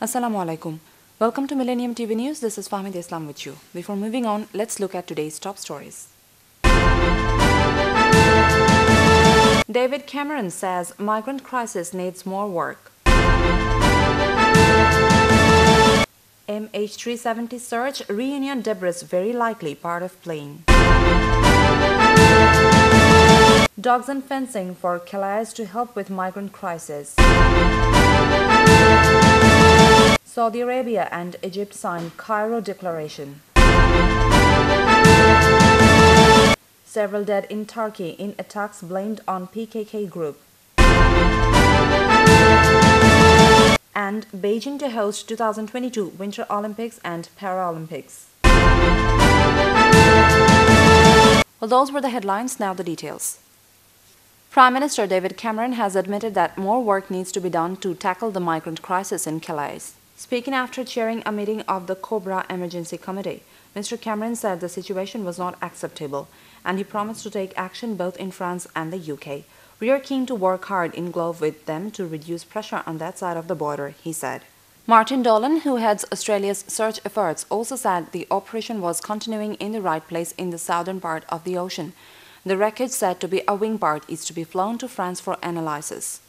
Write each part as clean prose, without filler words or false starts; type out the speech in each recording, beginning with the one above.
Assalamu alaikum. Welcome to Millennium TV News. This is Fahmid Islam with you. Before moving on, let's look at today's top stories. David Cameron says migrant crisis needs more work. MH370 search reunion debris very likely part of plane. Dogs and fencing for Calais to help with migrant crisis. Saudi Arabia and Egypt sign Cairo Declaration. Several dead in Turkey in attacks blamed on PKK group. And Beijing to host 2022 Winter Olympics and Paralympics. Well, those were the headlines, now the details. Prime Minister David Cameron has admitted that more work needs to be done to tackle the migrant crisis in Calais. Speaking after chairing a meeting of the Cobra Emergency Committee, Mr. Cameron said the situation was not acceptable and he promised to take action both in France and the UK. We are keen to work hard in glove with them to reduce pressure on that side of the border, he said. Martin Dolan, who heads Australia's search efforts, also said the operation was continuing in the right place in the southern part of the ocean. The wreckage said to be a wing part is to be flown to France for analysis.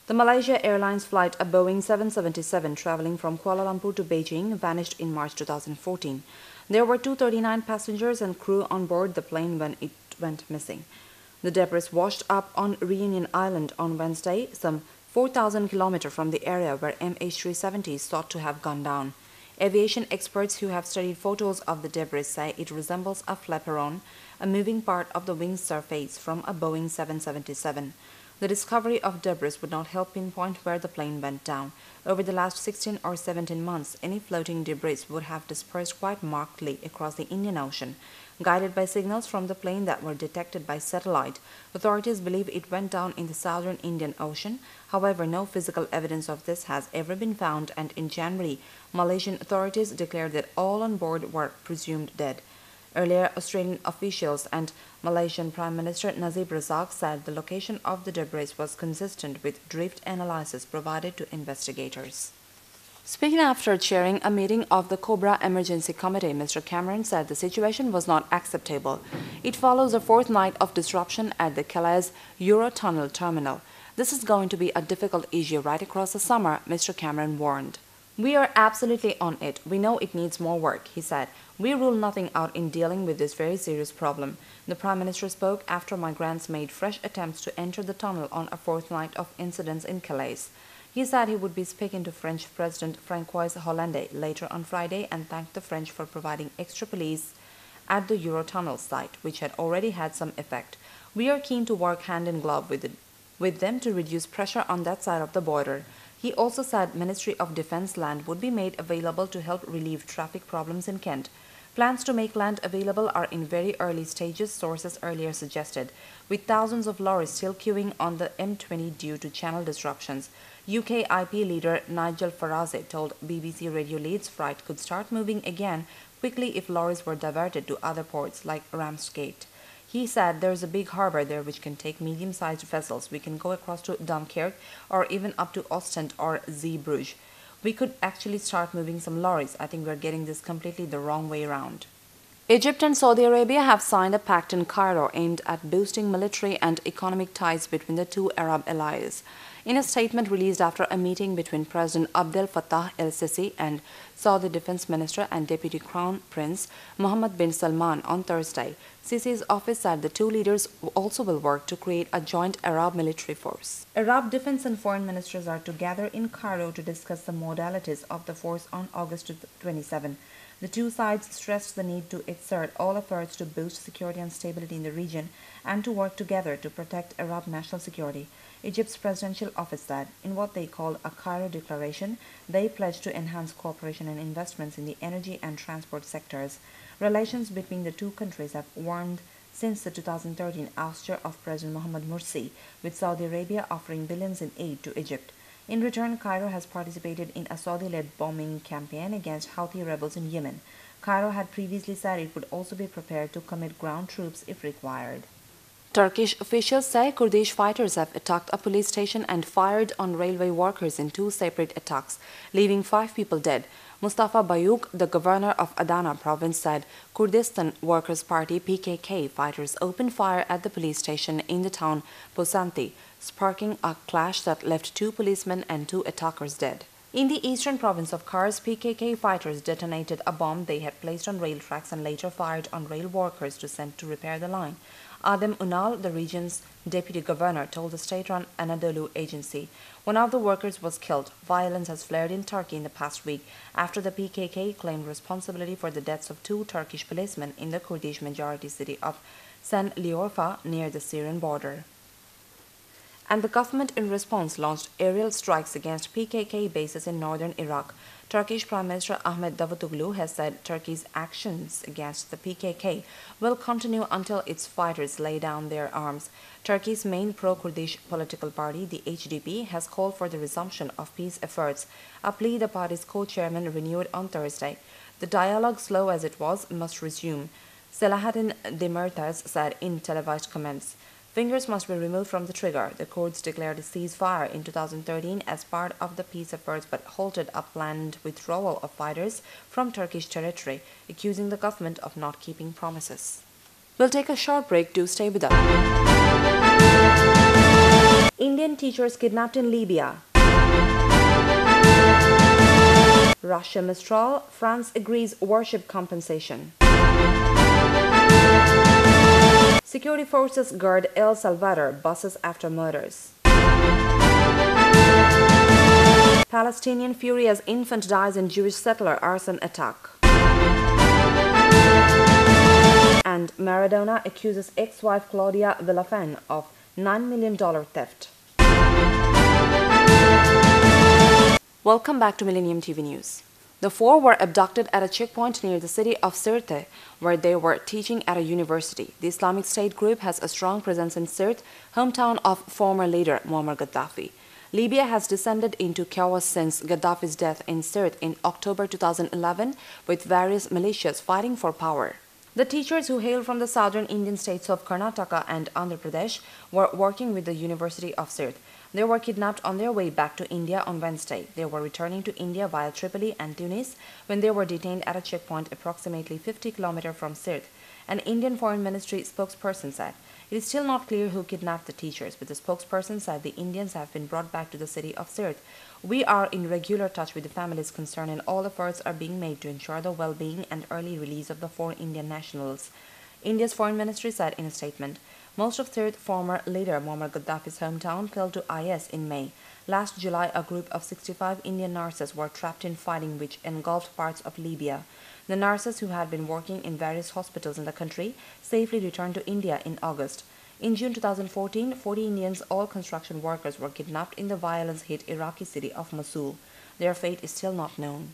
The Malaysia Airlines flight, a Boeing 777 traveling from Kuala Lumpur to Beijing, vanished in March 2014. There were 239 passengers and crew on board the plane when it went missing. The debris washed up on Reunion Island on Wednesday, some 4,000 kilometers from the area where MH370 is thought to have gone down. Aviation experts who have studied photos of the debris say it resembles a flaperon, a moving part of the wing surface from a Boeing 777. The discovery of debris would not help pinpoint where the plane went down. Over the last 16 or 17 months, any floating debris would have dispersed quite markedly across the Indian Ocean. Guided by signals from the plane that were detected by satellite, authorities believe it went down in the southern Indian Ocean. However, no physical evidence of this has ever been found, and in January, Malaysian authorities declared that all on board were presumed dead. Earlier, Australian officials and Malaysian Prime Minister Najib Razak said the location of the debris was consistent with drift analysis provided to investigators. Speaking after chairing a meeting of the Cobra Emergency Committee, Mr. Cameron said the situation was not acceptable. It follows a fourth night of disruption at the Calais Eurotunnel terminal. This is going to be a difficult issue right across the summer, Mr. Cameron warned. We are absolutely on it. We know it needs more work, he said. We rule nothing out in dealing with this very serious problem. The Prime Minister spoke after migrants made fresh attempts to enter the tunnel on a fourth night of incidents in Calais. He said he would be speaking to French President François Hollande later on Friday and thanked the French for providing extra police at the Eurotunnel site, which had already had some effect. We are keen to work hand in glove with them to reduce pressure on that side of the border. He also said Ministry of Defence land would be made available to help relieve traffic problems in Kent. Plans to make land available are in very early stages, sources earlier suggested, with thousands of lorries still queuing on the M20 due to channel disruptions. UK IP leader Nigel Farage told BBC Radio Leeds freight could start moving again quickly if lorries were diverted to other ports like Ramsgate. He said there's a big harbor there which can take medium-sized vessels. We can go across to Dunkirk or even up to Ostend or Zeebrugge. We could actually start moving some lorries. I think we're getting this completely the wrong way around. Egypt and Saudi Arabia have signed a pact in Cairo aimed at boosting military and economic ties between the two Arab allies. In a statement released after a meeting between President Abdel Fattah el-Sisi and Saudi Defense Minister and Deputy Crown Prince Mohammed bin Salman on Thursday, Sisi's office said the two leaders also will work to create a joint Arab military force. Arab defense and foreign ministers are to gather in Cairo to discuss the modalities of the force on August 27. The two sides stressed the need to exert all efforts to boost security and stability in the region and to work together to protect Arab national security. Egypt's presidential office said, in what they called a Cairo Declaration, they pledged to enhance cooperation and investments in the energy and transport sectors. Relations between the two countries have warmed since the 2013 ouster of President Mohammed Morsi, with Saudi Arabia offering billions in aid to Egypt. In return, Cairo has participated in a Saudi-led bombing campaign against Houthi rebels in Yemen. Cairo had previously said it would also be prepared to commit ground troops if required. Turkish officials say Kurdish fighters have attacked a police station and fired on railway workers in two separate attacks, leaving 5 people dead. Mustafa Bayuk, the governor of Adana province, said Kurdistan Workers' Party (PKK) fighters opened fire at the police station in the town Posanti, sparking a clash that left 2 policemen and 2 attackers dead. In the eastern province of Kars, PKK fighters detonated a bomb they had placed on rail tracks and later fired on rail workers sent to repair the line. Adem Unal, the region's deputy governor, told the state-run Anadolu agency. One of the workers was killed. Violence has flared in Turkey in the past week after the PKK claimed responsibility for the deaths of 2 Turkish policemen in the Kurdish-majority city of Şanlıurfa near the Syrian border. And the government in response launched aerial strikes against PKK bases in northern Iraq. Turkish Prime Minister Ahmet Davutoglu has said Turkey's actions against the PKK will continue until its fighters lay down their arms. Turkey's main pro-Kurdish political party, the HDP, has called for the resumption of peace efforts, a plea the party's co-chairman renewed on Thursday. The dialogue, slow as it was, must resume, Selahattin Demirtas said in televised comments. Fingers must be removed from the trigger. The Kurds declared a ceasefire in 2013 as part of the peace efforts but halted a planned withdrawal of fighters from Turkish territory, accusing the government of not keeping promises. We'll take a short break to stay with us. Indian teachers kidnapped in Libya. Russia Mistral, France agrees worship compensation. Security forces guard El Salvador buses after murders. Palestinian fury as infant dies in Jewish settler arson attack. And Maradona accuses ex-wife Claudia Villafan of $9 million theft. Welcome back to Millennium TV News. The 4 were abducted at a checkpoint near the city of Sirte, where they were teaching at a university. The Islamic State group has a strong presence in Sirte, hometown of former leader Muammar Gaddafi. Libya has descended into chaos since Gaddafi's death in Sirte in October 2011, with various militias fighting for power. The teachers, who hail from the southern Indian states of Karnataka and Andhra Pradesh, were working with the University of Sirte. They were kidnapped on their way back to India on Wednesday. They were returning to India via Tripoli and Tunis when they were detained at a checkpoint approximately 50 km from Sirte, an Indian Foreign Ministry spokesperson said. It is still not clear who kidnapped the teachers, but the spokesperson said the Indians have been brought back to the city of Sirte. We are in regular touch with the families concerned and all efforts are being made to ensure the well-being and early release of the 4 Indian nationals. India's foreign ministry said in a statement. Most of Sirte, former leader Muammar Gaddafi's hometown, fell to IS in May. Last July, a group of 65 Indian nurses were trapped in fighting which engulfed parts of Libya. The nurses, who had been working in various hospitals in the country, safely returned to India in August. In June 2014, 40 Indians, all construction workers, were kidnapped in the violence-hit Iraqi city of Mosul. Their fate is still not known.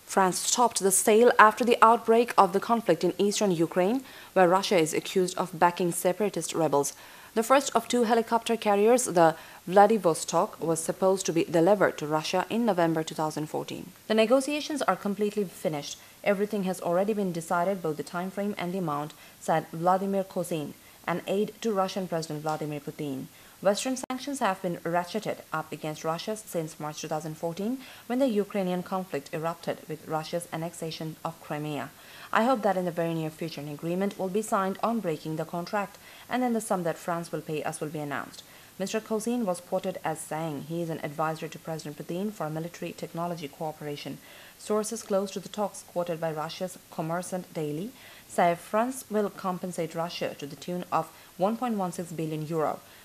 France stopped the sale after the outbreak of the conflict in eastern Ukraine, where Russia is accused of backing separatist rebels. The first of 2 helicopter carriers, the Vladivostok, was supposed to be delivered to Russia in November 2014. The negotiations are completely finished. Everything has already been decided, both the time frame and the amount, said Vladimir Kozin, an aide to Russian President Vladimir Putin. Western sanctions have been ratcheted up against Russia since March 2014, when the Ukrainian conflict erupted with Russia's annexation of Crimea. I hope that in the very near future an agreement will be signed on breaking the contract, and then the sum that France will pay us will be announced. Mr. Kozin was quoted as saying he is an advisor to President Putin for military technology cooperation. Sources close to the talks, quoted by Russia's Kommersant Daily, say France will compensate Russia to the tune of €1.16 billion.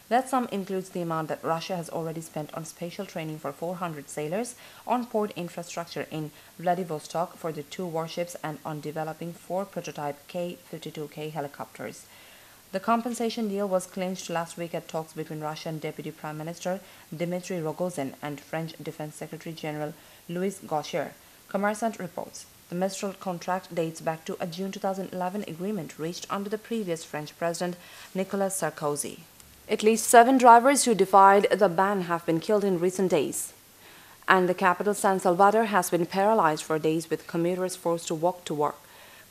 That sum includes the amount that Russia has already spent on special training for 400 sailors, on port infrastructure in Vladivostok for the 2 warships, and on developing 4 prototype K-52K helicopters. The compensation deal was clinched last week at talks between Russian Deputy Prime Minister Dmitry Rogozin and French Defense Secretary General Louis Gaucher. Kommersant reports. The Mistral contract dates back to a June 2011 agreement reached under the previous French President Nicolas Sarkozy. At least 7 drivers who defied the ban have been killed in recent days, and the capital San Salvador has been paralyzed for days with commuters forced to walk to work.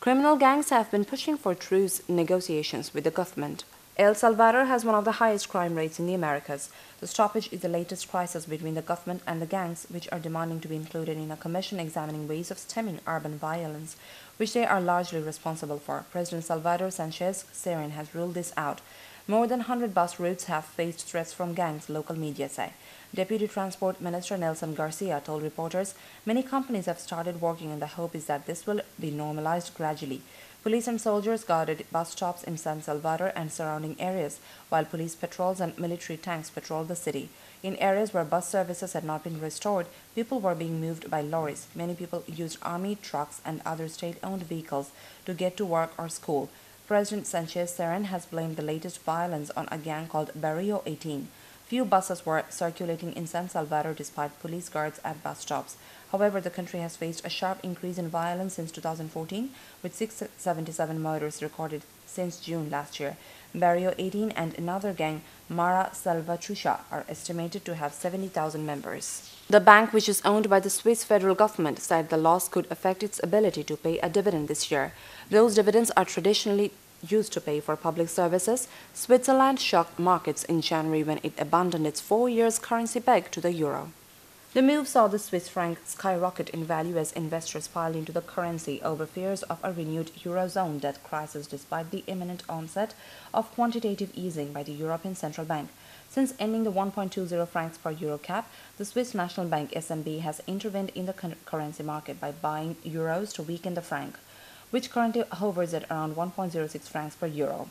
Criminal gangs have been pushing for truce negotiations with the government. El Salvador has one of the highest crime rates in the Americas. The stoppage is the latest crisis between the government and the gangs, which are demanding to be included in a commission examining ways of stemming urban violence, which they are largely responsible for. President Salvador Sanchez Cerén has ruled this out. More than 100 bus routes have faced threats from gangs, local media say. Deputy Transport Minister Nelson Garcia told reporters many companies have started working and the hope is that this will be normalized gradually. Police and soldiers guarded bus stops in San Salvador and surrounding areas, while police patrols and military tanks patrolled the city. In areas where bus services had not been restored, people were being moved by lorries. Many people used army trucks and other state-owned vehicles to get to work or school. President Sanchez Cerén has blamed the latest violence on a gang called Barrio 18. Few buses were circulating in San Salvador despite police guards at bus stops. However, the country has faced a sharp increase in violence since 2014, with 677 murders recorded since June last year. Barrio 18 and another gang, Mara Salvatrucha, are estimated to have 70,000 members. The bank, which is owned by the Swiss federal government, said the loss could affect its ability to pay a dividend this year. Those dividends are traditionally used to pay for public services. Switzerland shocked markets in January when it abandoned its 4-year currency peg to the euro. The move saw the Swiss franc skyrocket in value as investors piled into the currency over fears of a renewed eurozone debt crisis despite the imminent onset of quantitative easing by the European Central Bank. Since ending the 1.20 francs per euro cap, the Swiss National Bank (SNB) has intervened in the currency market by buying euros to weaken the franc, which currently hovers at around 1.06 francs per euro.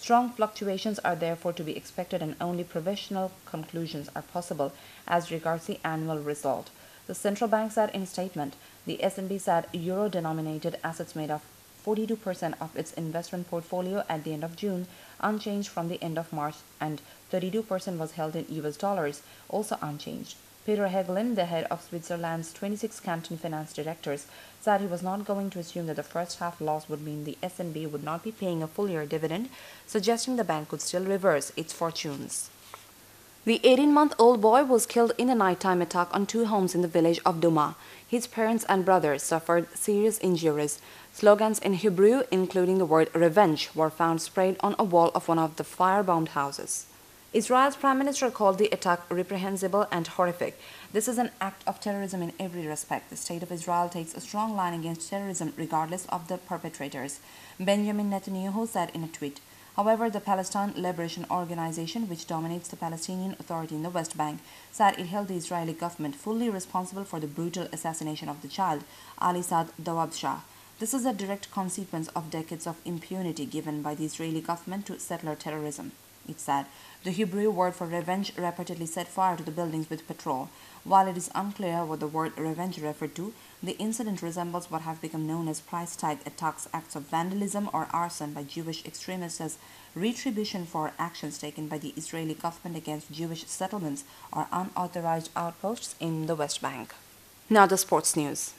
Strong fluctuations are therefore to be expected and only provisional conclusions are possible as regards the annual result. The central bank said in a statement. The SNB said euro-denominated assets made up 42% of its investment portfolio at the end of June, unchanged from the end of March, and 32% was held in US dollars, also unchanged. Peter Hegelin, the head of Switzerland's 26 canton finance directors, said he was not going to assume that the first half loss would mean the SNB would not be paying a full-year dividend, suggesting the bank could still reverse its fortunes. The 18-month-old boy was killed in a nighttime attack on 2 homes in the village of Duma. His parents and brother suffered serious injuries. Slogans in Hebrew, including the word revenge, were found sprayed on a wall of one of the firebombed houses. Israel's Prime Minister called the attack reprehensible and horrific. This is an act of terrorism in every respect. The State of Israel takes a strong line against terrorism regardless of the perpetrators, Benjamin Netanyahu said in a tweet. However, the Palestine Liberation Organization, which dominates the Palestinian Authority in the West Bank, said it held the Israeli government fully responsible for the brutal assassination of the child, Ali Saad Dawabshah. This is a direct consequence of decades of impunity given by the Israeli government to settler terrorism, it said. The Hebrew word for revenge repeatedly set fire to the buildings with petrol. While it is unclear what the word revenge referred to, the incident resembles what have become known as price tag attacks, acts of vandalism or arson by Jewish extremists as retribution for actions taken by the Israeli government against Jewish settlements or unauthorized outposts in the West Bank. Now the sports news.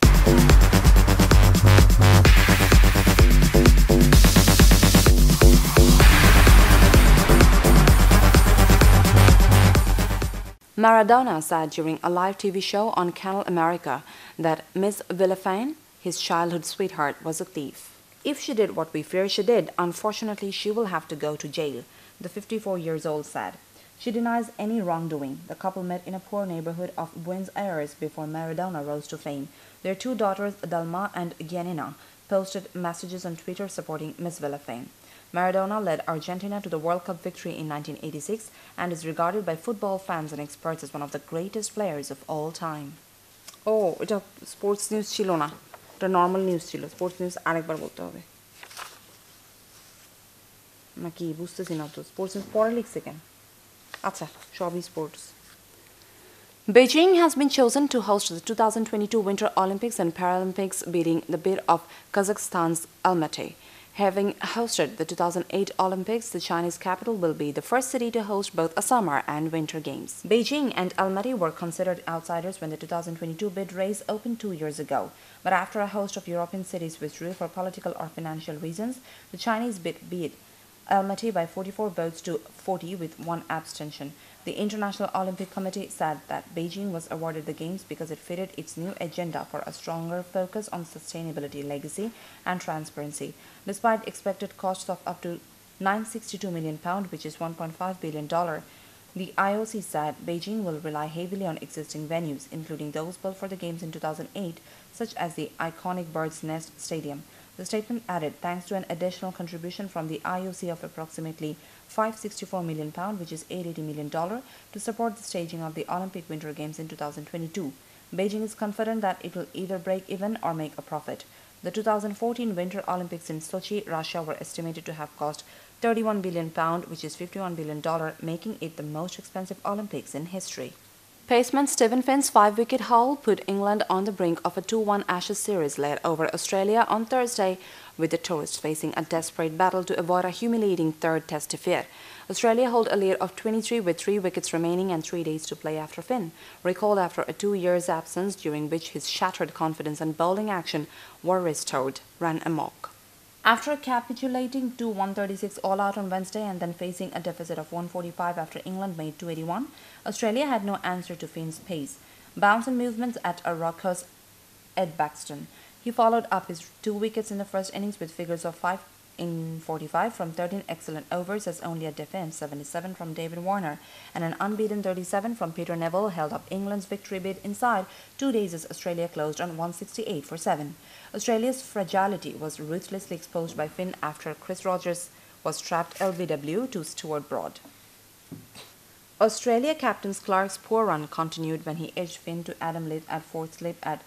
Maradona said during a live TV show on Canal America that Miss Villafane, his childhood sweetheart, was a thief. If she did what we fear she did, unfortunately she will have to go to jail, the 54-year-old said. She denies any wrongdoing. The couple met in a poor neighborhood of Buenos Aires before Maradona rose to fame. Their 2 daughters, Dalma and Giannina, posted messages on Twitter supporting Miss Villafane. Maradona led Argentina to the World Cup victory in 1986 and is regarded by football fans and experts as one of the greatest players of all time. Oh, এটা sports news ছিল না, এটা normal news ছিল. Sports news আরেকবার বলতে হবে নাকি বুঝতেছি না তো. Sports news পরে লিখছে কেন? আচ্ছা, সবই sports. Beijing has been chosen to host the 2022 Winter Olympics and Paralympics, beating the bid of Kazakhstan's Almaty. Having hosted the 2008 Olympics, the Chinese capital will be the first city to host both a summer and winter games. Beijing and Almaty were considered outsiders when the 2022 bid race opened 2 years ago. But after a host of European cities withdrew for political or financial reasons, the Chinese bid beat Almaty by 44 votes to 40 with 1 abstention. The International Olympic Committee said that Beijing was awarded the Games because it fitted its new agenda for a stronger focus on sustainability, legacy, and transparency. Despite expected costs of up to £962 million, which is $1.5 billion. The IOC said Beijing will rely heavily on existing venues, including those built for the Games in 2008, such as the iconic Bird's Nest Stadium. The statement added, thanks to an additional contribution from the IOC of approximately £564 million, which is $880 million, to support the staging of the Olympic Winter Games in 2022. Beijing is confident that it will either break even or make a profit. The 2014 Winter Olympics in Sochi, Russia, were estimated to have cost £31 billion, which is $51 billion, making it the most expensive Olympics in history. Paceman Stephen Finn's 5-wicket haul put England on the brink of a 2-1 Ashes series led over Australia on Thursday, with the tourists facing a desperate battle to avoid a humiliating third Test affair. Australia held a lead of 23 with 3 wickets remaining and 3 days to play after Finn, recalled after a 2-year absence during which his shattered confidence and bowling action were restored, ran amok. After capitulating to 136 all out on Wednesday and then facing a deficit of 145 after England made 281, Australia had no answer to Finn's pace, bounce and movements at a raucous Edgbaston. He followed up his 2 wickets in the first innings with figures of 5 in 45 from 13 excellent overs as only a defense 77 from David Warner and an unbeaten 37 from Peter Neville held up England's victory bid inside 2 days as Australia closed on 168 for 7. Australia's fragility was ruthlessly exposed by Finn after Chris Rogers was trapped LBW to Stuart Broad. Australia captain Clark's poor run continued when he edged Finn to Adam Leith at fourth slip at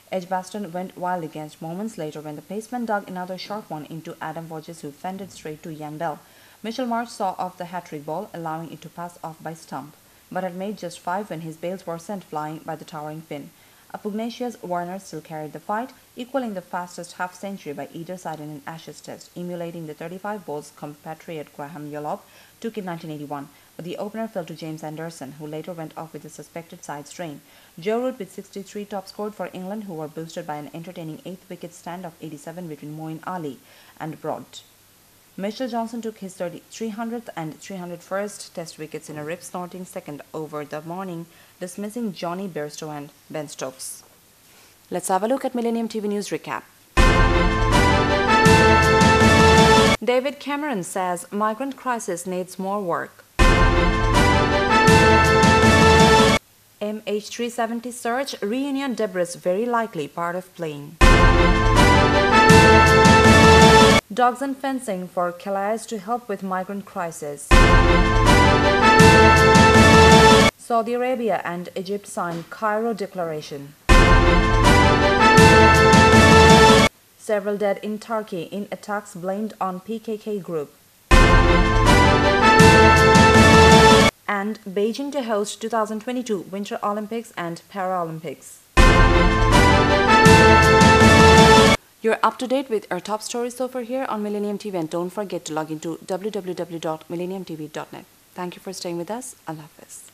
Edgbaston went wild against moments later when the paceman dug another short one into Adam Voges, who fended straight to Ian Bell. Mitchell Marsh saw off the hat-trick ball, allowing it to pass off by stump, but had made just 5 when his bails were sent flying by the towering Finn. A pugnacious Warner still carried the fight, equaling the fastest half-century by either side in an Ashes test, emulating the 35 balls compatriot Graham Yallop took in 1981, but the opener fell to James Anderson, who later went off with a suspected side strain. Joe Root with 63 top scored for England, who were boosted by an entertaining 8th wicket stand of 87 between Moeen Ali and Broad. Mitchell Johnson took his 300th and 301st Test wickets in a rip-snorting second over the morning, dismissing Johnny Bairstow and Ben Stokes. Let's have a look at Millennium TV News Recap. David Cameron says migrant crisis needs more work. MH370 search, reunion debris very likely part of plane. Dogs and fencing for Calais to help with migrant crisis. Saudi Arabia and Egypt sign Cairo Declaration. Several dead in Turkey in attacks blamed on PKK group. And Beijing to host 2022 Winter Olympics and Paralympics. You're up to date with our top stories so far here on Millennium TV, and don't forget to log into www.millenniumtv.net. Thank you for staying with us. Allah Hafiz.